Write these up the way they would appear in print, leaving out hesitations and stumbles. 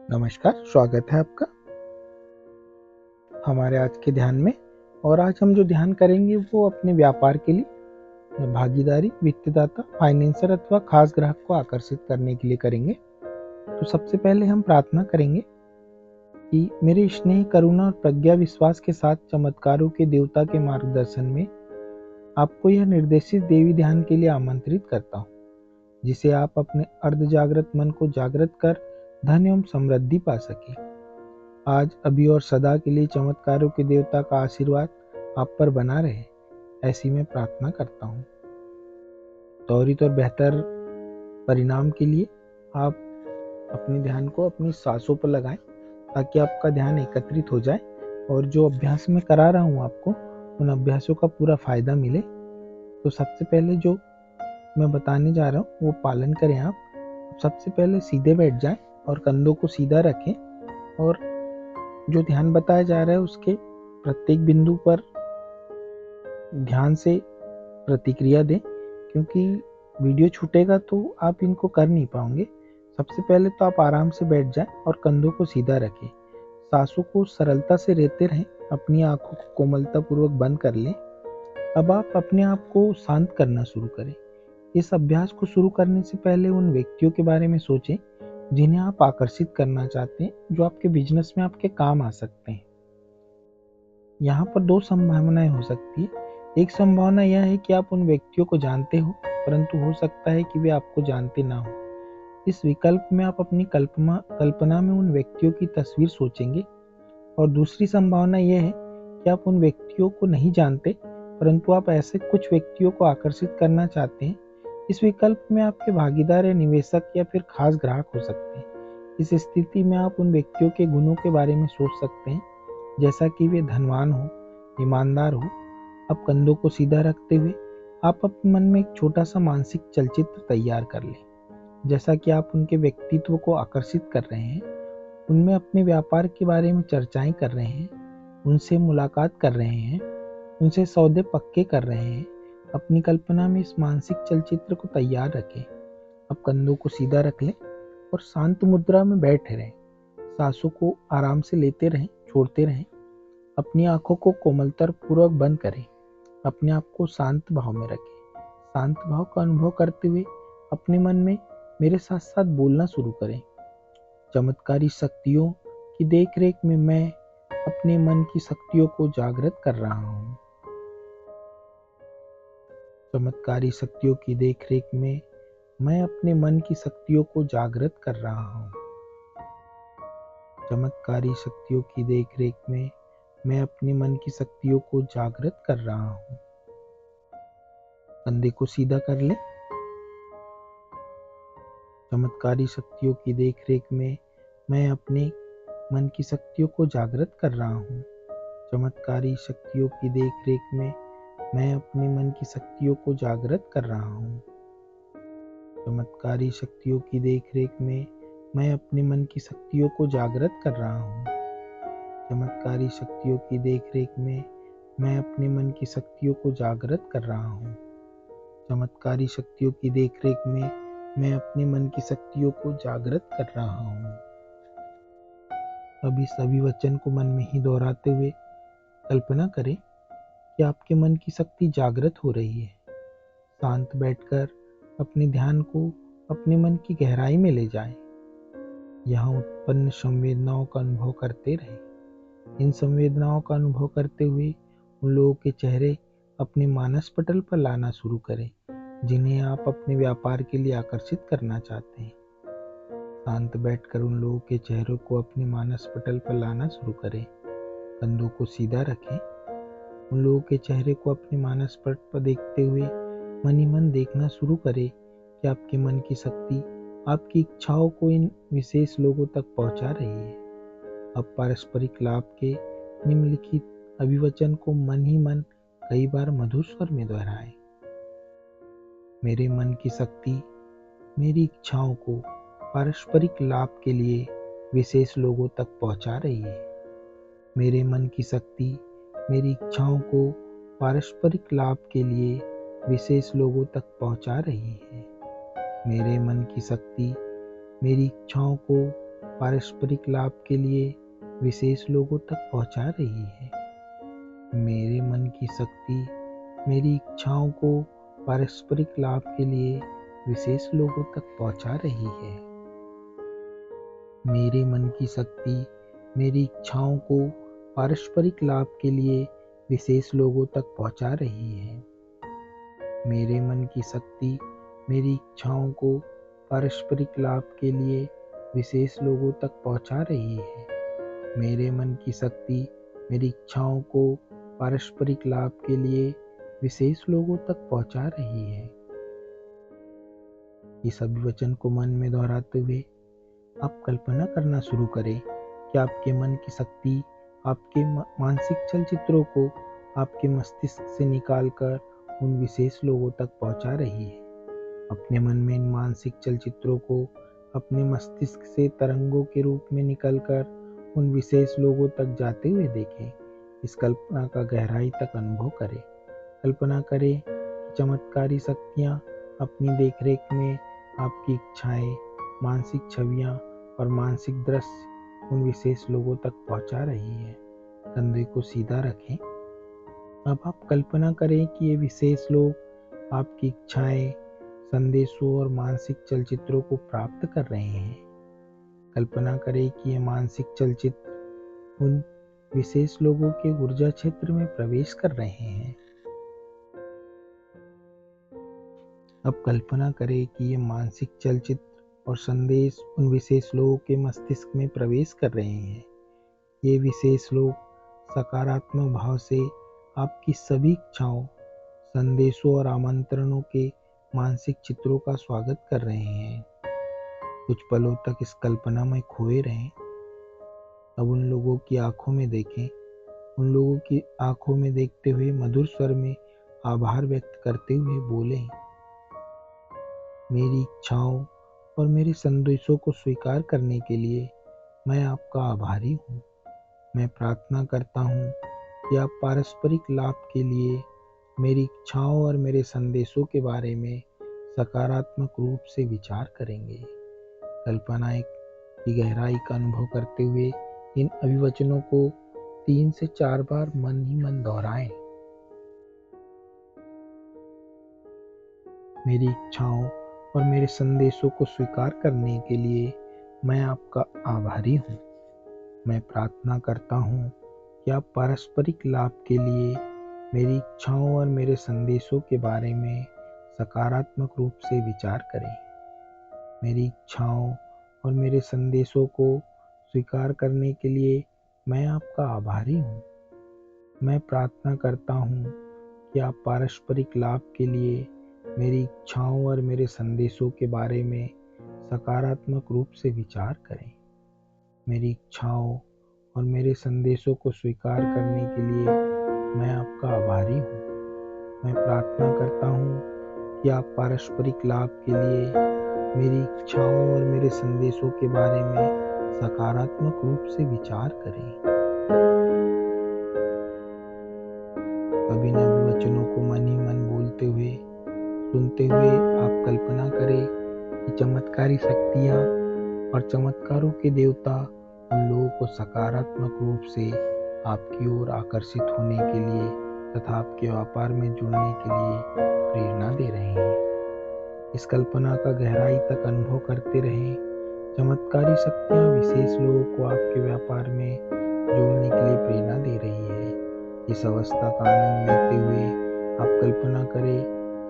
नमस्कार, स्वागत है आपका हमारे आज के ध्यान में। और आज हम जो ध्यान करेंगे वो अपने व्यापार के लिए भागीदारी, वित्तदाता, फाइनेंसर अथवा खास ग्राहक को आकर्षित करने के लिए करेंगे। तो सबसे पहले हम प्रार्थना करेंगे कि मेरे स्नेह, करुणा और प्रज्ञा विश्वास के साथ चमत्कारों के देवता के मार्गदर्शन में आपको यह निर्देशित देवी ध्यान के लिए आमंत्रित करता हूँ, जिसे आप अपने अर्ध जागृत मन को जागृत कर धन एवं समृद्धि पा सके। आज, अभी और सदा के लिए चमत्कारों के देवता का आशीर्वाद आप पर बना रहे, ऐसी मैं प्रार्थना करता हूँ। त्वरित और बेहतर परिणाम के लिए आप अपने ध्यान को अपनी सांसों पर लगाएं, ताकि आपका ध्यान एकत्रित हो जाए और जो अभ्यास मैं करा रहा हूँ आपको, उन अभ्यासों का पूरा फायदा मिले। तो सबसे पहले जो मैं बताने जा रहा हूँ वो पालन करें आप। सबसे पहले सीधे बैठ जाएं और कंधों को सीधा रखें और जो ध्यान बताया जा रहा है उसके प्रत्येक बिंदु पर ध्यान से प्रतिक्रिया दें, क्योंकि वीडियो छूटेगा तो आप इनको कर नहीं पाओगे। सबसे पहले तो आप आराम से बैठ जाएं और कंधों को सीधा रखें। सांसों को सरलता से लेते रहें, अपनी आंखों को कोमलता पूर्वक बंद कर लें। अब आप अपने आप को शांत करना शुरू करें। इस अभ्यास को शुरू करने से पहले उन व्यक्तियों के बारे में सोचें जिन्हें आप आकर्षित करना चाहते हैं, जो आपके बिजनेस में आपके काम आ सकते हैं। यहाँ पर दो संभावनाएं हो सकती है। एक संभावना यह है कि आप उन व्यक्तियों को जानते हो, परंतु हो सकता है कि वे आपको जानते ना हो। इस विकल्प में आप अपनी कल्पना में उन व्यक्तियों की तस्वीर सोचेंगे। और दूसरी संभावना यह है कि आप उन व्यक्तियों को नहीं जानते, परंतु आप ऐसे कुछ व्यक्तियों को आकर्षित करना चाहते हैं। इस विकल्प में आपके भागीदार या निवेशक या फिर खास ग्राहक हो सकते हैं। इस स्थिति में आप उन व्यक्तियों के गुणों के बारे में सोच सकते हैं, जैसा कि वे धनवान हो, ईमानदार हो। अब कंधों को सीधा रखते हुए आप अपने मन में एक छोटा सा मानसिक चलचित्र तैयार कर लें। जैसा कि आप उनके व्यक्तित्व को आकर्षित कर रहे हैं, उनमें अपने व्यापार के बारे में चर्चाएं कर रहे हैं, उनसे मुलाकात कर रहे हैं, उनसे सौदे पक्के कर रहे हैं। अपनी कल्पना में इस मानसिक चलचित्र को तैयार रखें। अब कंधों को सीधा रख लें और शांत मुद्रा में बैठे रहें। सांसों को आराम से लेते रहें, छोड़ते रहें। अपनी आंखों को कोमलता पूर्वक बंद करें। अपने आप को शांत भाव में रखें। शांत भाव का अनुभव करते हुए अपने मन में मेरे साथ साथ बोलना शुरू करें। चमत्कारी शक्तियों की देखरेख में मैं अपने मन की शक्तियों को जागृत कर रहा हूँ। चमत्कारी शक्तियों की देखरेख में मैं अपने मन की शक्तियों को जागृत कर रहा हूँ। चमत्कारी शक्तियों की देखरेख में मैं अपने मन की शक्तियों को जागृत कर रहा हूँ। कंधे को सीधा कर लें। चमत्कारी शक्तियों की देखरेख में मैं अपने मन की शक्तियों को जागृत कर रहा हूँ। चमत्कारी शक्तियों की देखरेख में मैं अपने मन की शक्तियों को जागृत कर रहा हूँ। चमत्कारी शक्तियों की देखरेख में मैं अपने मन की शक्तियों को जागृत कर रहा हूँ। चमत्कारी शक्तियों की देखरेख में मैं अपने मन की शक्तियों को जागृत कर रहा हूँ। चमत्कारी शक्तियों की देखरेख में मैं अपने मन की शक्तियों को जागृत कर रहा हूँ। अब इस अभिवचन को मन में ही दोहराते हुए कल्पना करें कि आपके मन की शक्ति जागृत हो रही है। शांत बैठकर अपने ध्यान को अपने मन की गहराई में ले जाएं। यहाँ उत्पन्न संवेदनाओं का अनुभव करते रहें। इन संवेदनाओं का अनुभव करते हुए उन लोगों के चेहरे अपने मानस पटल पर लाना शुरू करें, जिन्हें आप अपने व्यापार के लिए आकर्षित करना चाहते हैं। शांत बैठकर उन लोगों के चेहरों को अपने मानस पटल पर लाना शुरू करें। कंधों को सीधा रखें। उन लोगों के चेहरे को अपने मानस पट पर देखते हुए मन ही मन देखना शुरू करें कि आपके मन की शक्ति आपकी इच्छाओं को इन विशेष लोगों तक पहुंचा रही है। अब पारस्परिक लाभ के निम्नलिखित अभिवचन को मन ही मन कई बार मधुर स्वर में दोहराएं। मेरे मन की शक्ति मेरी इच्छाओं को पारस्परिक लाभ के लिए विशेष लोगों तक पहुंचा रही है। मेरे मन की शक्ति मेरी इच्छाओं को पारस्परिक लाभ के लिए विशेष लोगों तक पहुंचा रही है। मेरे मन की शक्ति मेरी इच्छाओं को पारस्परिक लाभ के लिए विशेष लोगों तक पहुंचा रही है। मेरे मन की शक्ति मेरी इच्छाओं को पारस्परिक लाभ के लिए विशेष लोगों तक पहुंचा रही है। मेरे मन की शक्ति मेरी इच्छाओं को पारस्परिक लाभ के लिए विशेष लोगों तक पहुंचा रही है। मेरे मन की शक्ति मेरी इच्छाओं को पारस्परिक लाभ के लिए विशेष लोगों तक पहुंचा रही है। मेरे मन की शक्ति मेरी इच्छाओं को पारस्परिक लाभ के लिए विशेष लोगों तक पहुंचा रही है। इस अभिवचन को मन में दोहराते हुए आप कल्पना करना शुरू करें कि आपके मन की शक्ति आपके मानसिक चलचित्रों को आपके मस्तिष्क से निकालकर उन विशेष लोगों तक पहुंचा रही है। अपने मन में इन मानसिक चलचित्रों को अपने मस्तिष्क से तरंगों के रूप में निकलकर उन विशेष लोगों तक जाते हुए देखें। इस कल्पना का गहराई तक अनुभव करें। कल्पना करें कि चमत्कारी शक्तियाँ अपनी देखरेख में आपकी इच्छाएं, मानसिक छवियाँ और मानसिक दृश्य उन विशेष लोगों तक पहुंचा रही है। कंधे को सीधा रखें। अब आप कल्पना करें कि ये विशेष लोग आपकी इच्छाएं, संदेशों और मानसिक चलचित्रों को प्राप्त कर रहे हैं। कल्पना करें कि ये मानसिक चलचित्र उन विशेष लोगों के ऊर्जा क्षेत्र में प्रवेश कर रहे हैं। अब कल्पना करें कि ये मानसिक चलचित्र और संदेश उन विशेष लोगों के मस्तिष्क में प्रवेश कर रहे हैं। ये विशेष लोग सकारात्मक भाव से आपकी सभी इच्छाओं, संदेशों और आमंत्रणों के मानसिक चित्रों का स्वागत कर रहे हैं। कुछ पलों तक इस कल्पना में खोए रहें। अब उन लोगों की आंखों में देखें। उन लोगों की आंखों में देखते हुए मधुर स्वर में आभार व्यक्त करते हुए बोलें, मेरी इच्छाओं और मेरे संदेशों को स्वीकार करने के लिए मैं आपका आभारी हूँ। मैं प्रार्थना करता हूँ कि आप पारस्परिक लाभ के लिए मेरी इच्छाओं और मेरे संदेशों के बारे में सकारात्मक रूप से विचार करेंगे। कल्पनाएं की गहराई का अनुभव करते हुए इन अभिवचनों को 3 से 4 बार मन ही मन दोहराएं। मेरी इच्छाओं और मेरे संदेशों को स्वीकार करने के लिए मैं आपका आभारी हूँ। मैं प्रार्थना करता हूँ कि आप पारस्परिक लाभ के लिए मेरी इच्छाओं और मेरे संदेशों के बारे में सकारात्मक रूप से विचार करें। मेरी इच्छाओं और मेरे संदेशों को स्वीकार करने के लिए मैं आपका आभारी हूँ। मैं प्रार्थना करता हूँ कि आप पारस्परिक लाभ के लिए मेरी इच्छाओं और मेरे संदेशों के बारे में सकारात्मक रूप से विचार करें। मेरी इच्छाओं और मेरे संदेशों को स्वीकार करने के लिए मैं आपका आभारी हूँ। मैं प्रार्थना करता हूँ कि आप पारस्परिक लाभ के लिए मेरी इच्छाओं और मेरे संदेशों के बारे में सकारात्मक रूप से विचार करें। अब इन अभिवचनों को मन ही मन बोलते हुए, सुनते हुए आप कल्पना करें कि चमत्कारी शक्तियाँ और चमत्कारों के देवता उन लोगों को सकारात्मक रूप से आपकी ओर आकर्षित होने के लिए तथा आपके व्यापार में जुड़ने के लिए प्रेरणा दे रहे हैं। इस कल्पना का गहराई तक अनुभव करते रहें। चमत्कारी शक्तियाँ विशेष लोगों को आपके व्यापार में जोड़ने के लिए प्रेरणा दे रही है। इस अवस्था का आनंद लेते हुए आप कल्पना करें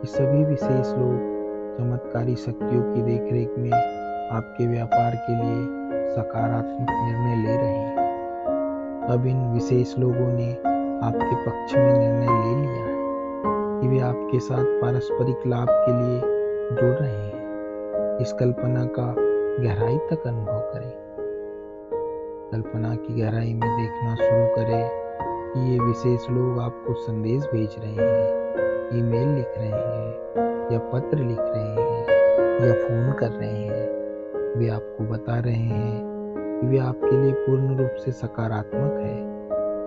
कि सभी विशेष लोग चमत्कारी शक्तियों की देखरेख में आपके व्यापार के लिए सकारात्मक निर्णय ले रहे हैं। अब इन विशेष लोगों ने आपके पक्ष में निर्णय ले लिया है कि वे आपके साथ पारस्परिक लाभ के लिए जुड़ रहे हैं। इस कल्पना का गहराई तक अनुभव करें। कल्पना की गहराई में देखना शुरू करें कि ये विशेष लोग आपको संदेश भेज रहे हैं, ईमेल लिख रहे हैं या पत्र लिख रहे हैं या फोन कर रहे हैं। वे आपको बता रहे हैं कि वे आपके लिए पूर्ण रूप से सकारात्मक है।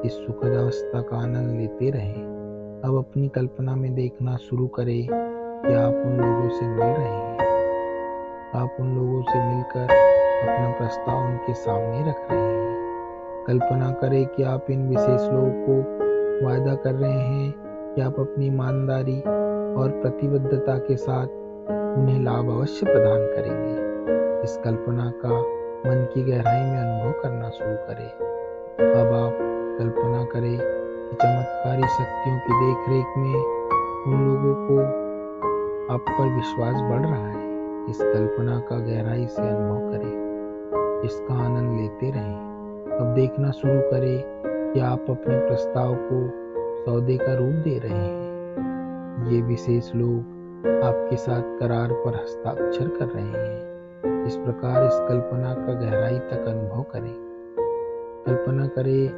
इस सुखद अवस्था का आनंद लेते रहें। अब अपनी कल्पना में देखना शुरू करें कि आप उन लोगों से मिल रहे हैं। आप उन लोगों से मिलकर अपना प्रस्ताव उनके सामने रख रहे हैं। कल्पना करें कि आप इन विशेष लोगों को वायदा कर रहे हैं कि आप अपनी ईमानदारी और प्रतिबद्धता के साथ उन्हें लाभ अवश्य प्रदान करेंगे। इस कल्पना का मन की गहराई में अनुभव करना शुरू करें। अब आप कल्पना करें कि चमत्कारी शक्तियों की देखरेख में उन लोगों को आप पर विश्वास बढ़ रहा है। इस कल्पना का गहराई से अनुभव करें, इसका आनंद लेते रहें। अब देखना शुरू करें कि आप अपने प्रस्ताव को सौदे का रूप दे रहे हैं। ये विशेष लोग आपके साथ करार पर हस्ताक्षर कर रहे हैं। इस प्रकार इस कल्पना का गहराई तक अनुभव करें। कल्पना करें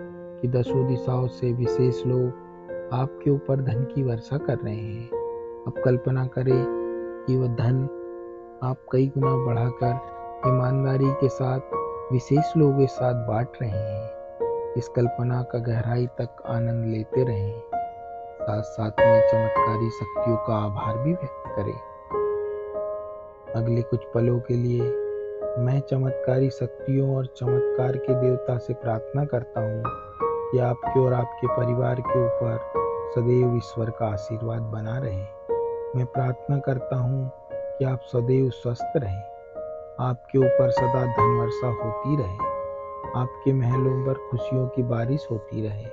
कि दसों दिशाओं से विशेष लोग आपके ऊपर धन की वर्षा कर रहे हैं। अब कल्पना करें कि वह धन आप कई गुना बढ़ाकर ईमानदारी के साथ विशेष लोगों के साथ बांट रहे हैं। इस कल्पना का गहराई तक आनंद लेते रहें, साथ साथ में चमत्कारी शक्तियों का आभार भी व्यक्त करें। अगले कुछ पलों के लिए मैं चमत्कारी शक्तियों और चमत्कार के देवता से प्रार्थना करता हूँ कि आपके और आपके परिवार के ऊपर सदैव ईश्वर का आशीर्वाद बना रहे। मैं प्रार्थना करता हूँ कि आप सदैव स्वस्थ रहें, आपके ऊपर सदा धन वर्षा होती रहे, आपके महलों पर खुशियों की बारिश होती रहे।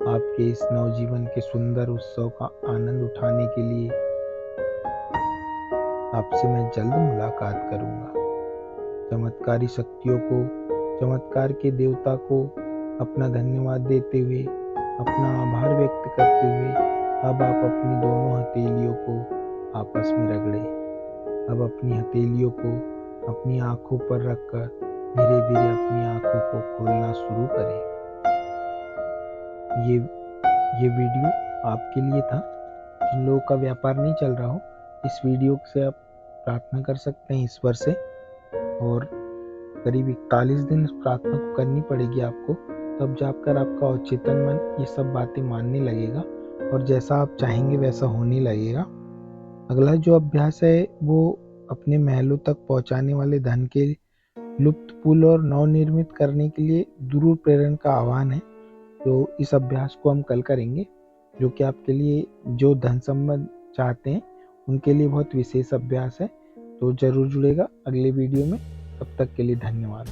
आपके इस नवजीवन के सुंदर उत्सव का आनंद उठाने के लिए आपसे मैं जल्द मुलाकात करूंगा। चमत्कारी शक्तियों को, चमत्कार के देवता को अपना धन्यवाद देते हुए, अपना आभार व्यक्त करते हुए अब आप अपनी दोनों हथेलियों को आपस में रगड़ें। अब अपनी हथेलियों को अपनी आंखों पर रखकर धीरे धीरे अपनी आंखों को खोलना शुरू करें। ये वीडियो आपके लिए था जिन लोगों का व्यापार नहीं चल रहा हो। इस वीडियो से आप प्रार्थना कर सकते हैं ईश्वर से, और करीब 41 दिन इस प्रार्थना को करनी पड़ेगी आपको। तब जाकर आपका अवचेतन मन ये सब बातें मानने लगेगा और जैसा आप चाहेंगे वैसा होने लगेगा। अगला जो अभ्यास है वो अपने महलों तक पहुंचाने वाले धन के लुप्त पुल और नवनिर्मित करने के लिए ध्रुव प्रेरण का आह्वान है। तो इस अभ्यास को हम कल करेंगे, जो कि आपके लिए जो धन संबंध चाहते हैं उनके लिए बहुत विशेष अभ्यास है। तो जरूर जुड़ेगा अगले वीडियो में। तब तक के लिए धन्यवाद।